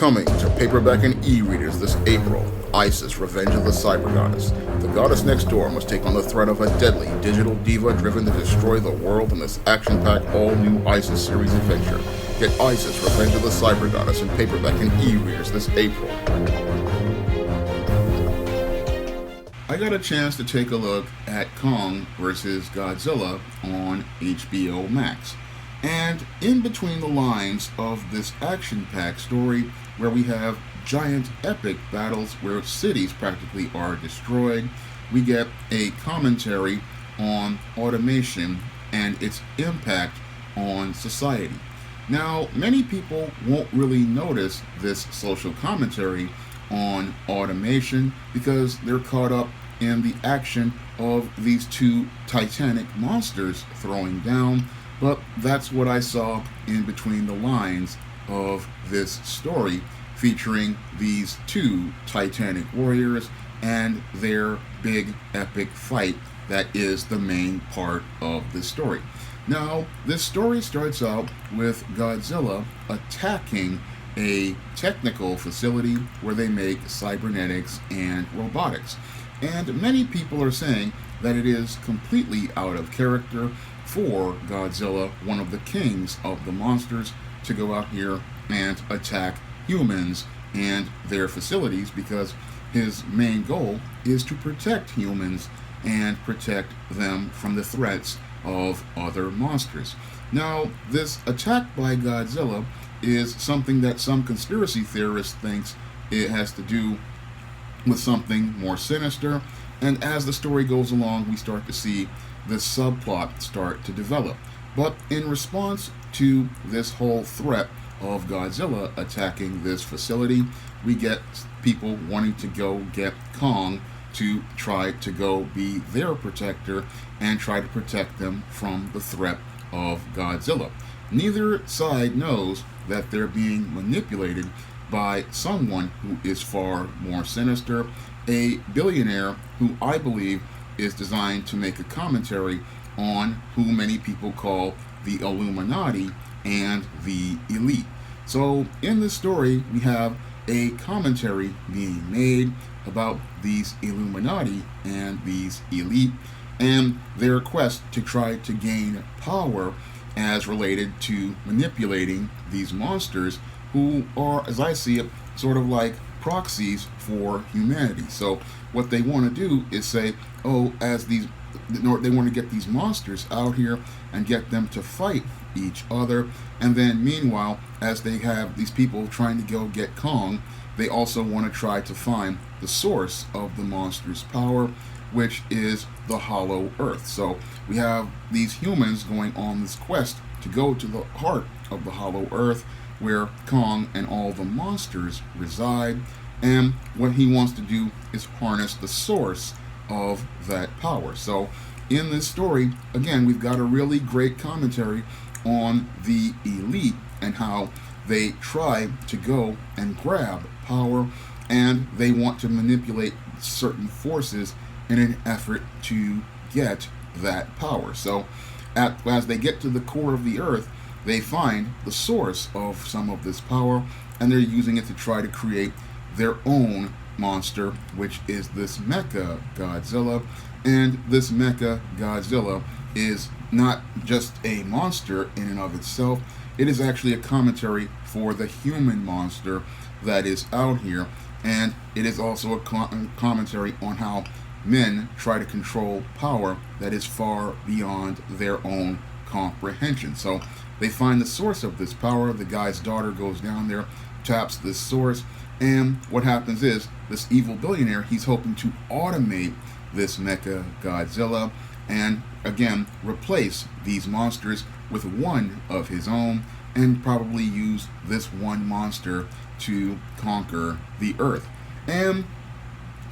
Coming to paperback and e-readers this April, Isis, Revenge of the Cyber Goddess. The goddess next door must take on the threat of a deadly digital diva driven to destroy the world in this action-packed all-new Isis series adventure. Get Isis, Revenge of the Cyber Goddess in paperback and e-readers this April. I got a chance to take a look at Kong vs. Godzilla on HBO Max. And in between the lines of this action-packed story, where we have giant epic battles where cities practically are destroyed, we get a commentary on automation and its impact on society. Now, many people won't really notice this social commentary on automation because they're caught up in the action of these two titanic monsters throwing down. But that's what I saw in between the lines of this story, featuring these two titanic warriors and their big epic fight that is the main part of the story. Now, this story starts out with Godzilla attacking a technical facility where they make cybernetics and robotics. And many people are saying that it is completely out of character for Godzilla, one of the kings of the monsters, to go out here and attack humans and their facilities, because his main goal is to protect humans and protect them from the threats of other monsters. Now, this attack by Godzilla is something that some conspiracy theorists thinks it has to do with something more sinister, and as the story goes along, we start to see this subplot start to develop. But in response to this whole threat of Godzilla attacking this facility, we get people wanting to go get Kong to try to go be their protector and try to protect them from the threat of Godzilla. Neither side knows that they're being manipulated by someone who is far more sinister, a billionaire who I believe is designed to make a commentary on who many people call the Illuminati and the elite. So in this story, we have a commentary being made about these Illuminati and these elite and their quest to try to gain power as related to manipulating these monsters who are, as I see it, sort of like proxies for humanity. So what they want to do is say, oh, they want to get these monsters out here and get them to fight each other, and then meanwhile, as they have these people trying to go get Kong, they also want to try to find the source of the monster's power, which is the hollow earth. So we have these humans going on this quest to go to the heart of the hollow earth, where Kong and all the monsters reside, and what he wants to do is harness the source of that power. So in this story, again, we've got a really great commentary on the elite and how they try to go and grab power, and they want to manipulate certain forces in an effort to get that power. So as they get to the core of the earth, they find the source of some of this power, and they're using it to try to create their own monster, which is this Mecha Godzilla. And this Mecha Godzilla is not just a monster in and of itself, it is actually a commentary for the human monster that is out here, and it is also a commentary on how men try to control power that is far beyond their own comprehension. So they find the source of this power. The guy's daughter goes down there, taps this source, and what happens is this evil billionaire, he's hoping to automate this Mecha Godzilla and again replace these monsters with one of his own, and probably use this one monster to conquer the earth. And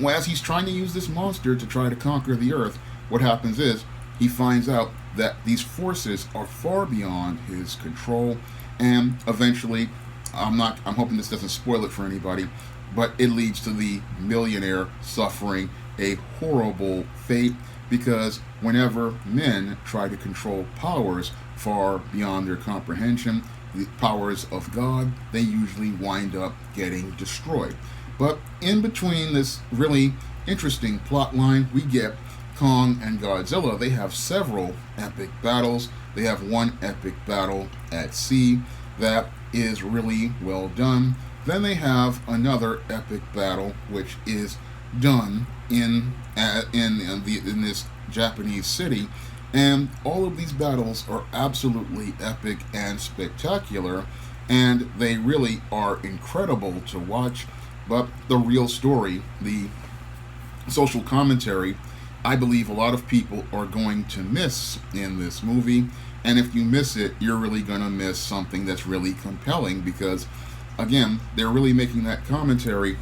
as he's trying to use this monster to try to conquer the earth, what happens is he finds out that these forces are far beyond his control, and eventually, I'm hoping this doesn't spoil it for anybody, but it leads to the millionaire suffering a horrible fate, because whenever men try to control powers far beyond their comprehension, the powers of God, they usually wind up getting destroyed. But in between this really interesting plot line, we get Kong and Godzilla. They have several epic battles. They have one epic battle at sea that is really well done. Then they have another epic battle which is done in this Japanese city, and all of these battles are absolutely epic and spectacular, and they really are incredible to watch. But the real story, the social commentary, I believe a lot of people are going to miss in this movie. And if you miss it, you're really going to miss something that's really compelling, because, again, they're really making that commentary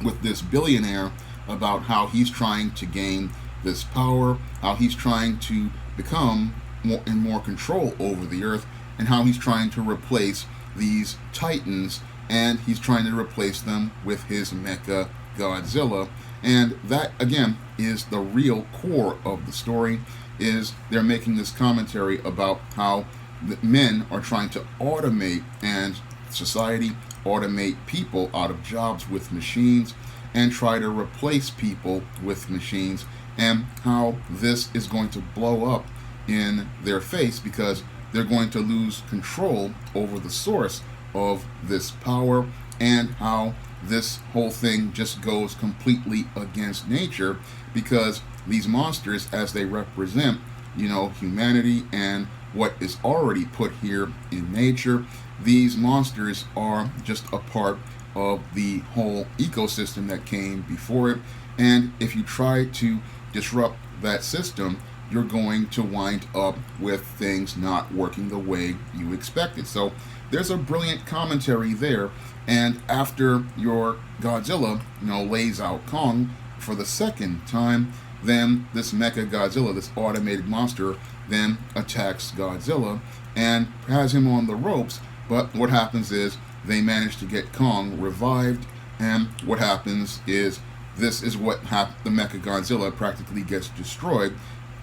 with this billionaire about how he's trying to gain this power, how he's trying to become more control over the earth, and how he's trying to replace these titans, and he's trying to replace them with his mecha Godzilla. And that, again, is the real core of the story, is they're making this commentary about how the men are trying to automate, and society automate people out of jobs with machines and try to replace people with machines, and how this is going to blow up in their face because they're going to lose control over the source of this power, and how this whole thing just goes completely against nature, because these monsters, as they represent, humanity and what is already put here in nature, these monsters are just a part of the whole ecosystem that came before it. And if you try to disrupt that system, you're going to wind up with things not working the way you expected. So there's a brilliant commentary there. And after your Godzilla, lays out Kong for the second time, then this mecha Godzilla, this automated monster, then attacks Godzilla and has him on the ropes. But what happens is they manage to get Kong revived, and what happens is this is what the mecha Godzilla practically gets destroyed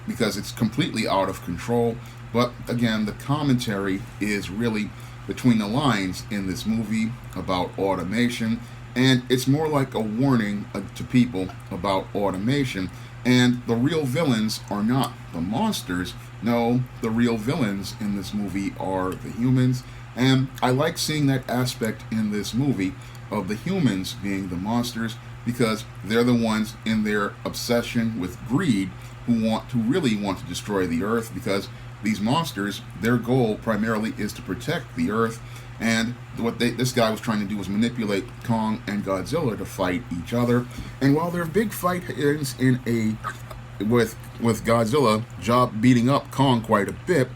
because it's completely out of control. But again, the commentary is really between the lines in this movie about automation, and it's more like a warning to people about automation. And the real villains are not the monsters. No, the real villains in this movie are the humans. And I like seeing that aspect in this movie of the humans being the monsters, because they're the ones in their obsession with greed who really want to destroy the earth, because these monsters, their goal primarily is to protect the earth. And what this guy was trying to do was manipulate Kong and Godzilla to fight each other. And while their big fight ends with Godzilla beating up Kong quite a bit,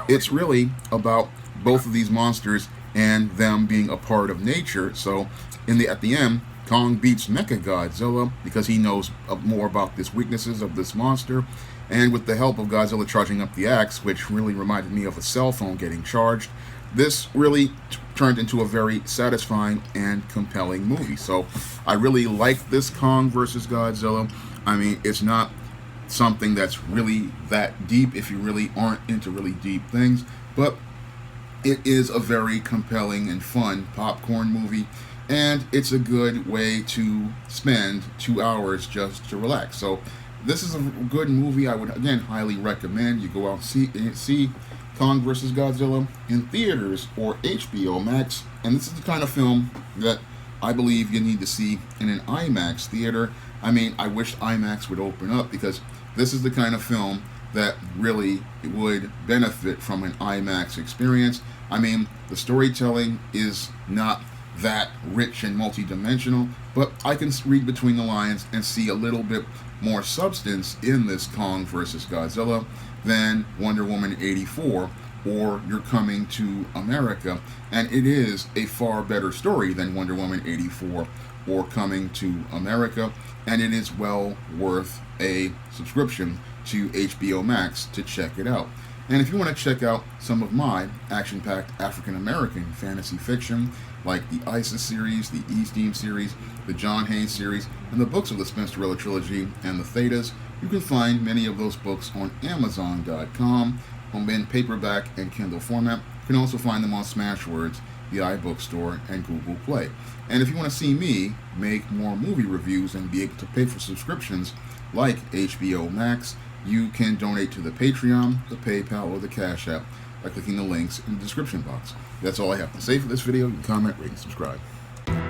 it's really about both of these monsters and them being a part of nature. So at the end, Kong beats Mecha Godzilla because he knows more about the weaknesses of this monster. And with the help of Godzilla charging up the axe, which really reminded me of a cell phone getting charged, this really turned into a very satisfying and compelling movie. So I really like this Kong versus Godzilla. I mean, it's not something that's really that deep if you really aren't into really deep things, but it is a very compelling and fun popcorn movie, and it's a good way to spend 2 hours just to relax. So this is a good movie. I would, again, highly recommend you go out and see Kong vs. Godzilla in theaters or HBO Max. And this is the kind of film that I believe you need to see in an IMAX theater. I mean, I wish IMAX would open up, because this is the kind of film that really would benefit from an IMAX experience. I mean, the storytelling is not that rich and multi-dimensional, but I can read between the lines and see a little bit more substance in this Kong vs. Godzilla than Wonder Woman 84 or You're Coming to America. And it is a far better story than Wonder Woman 84 or Coming to America, and it is well worth a subscription to HBO Max to check it out. And if you want to check out some of my action-packed African-American fantasy fiction, like the ISIS series, the E-Steam series, the John Haynes series, and the books of the Spinsterella trilogy and the Thetas, you can find many of those books on Amazon.com, in paperback and Kindle format. You can also find them on Smashwords, the iBookstore, and Google Play. And if you want to see me make more movie reviews and be able to pay for subscriptions like HBO Max, you can donate to the Patreon, the PayPal, or the Cash App by clicking the links in the description box. That's all I have to say for this video. You can comment, rate, and subscribe.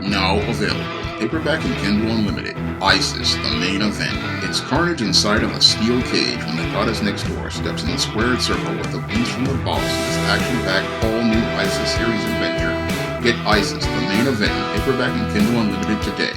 Now available, paperback and Kindle Unlimited, ISIS, the main event. It's carnage inside of a steel cage when the goddess next door steps in the squared circle with the beast from the boss in this action-packed all-new ISIS series adventure. Get ISIS, the main event, paperback and Kindle Unlimited today.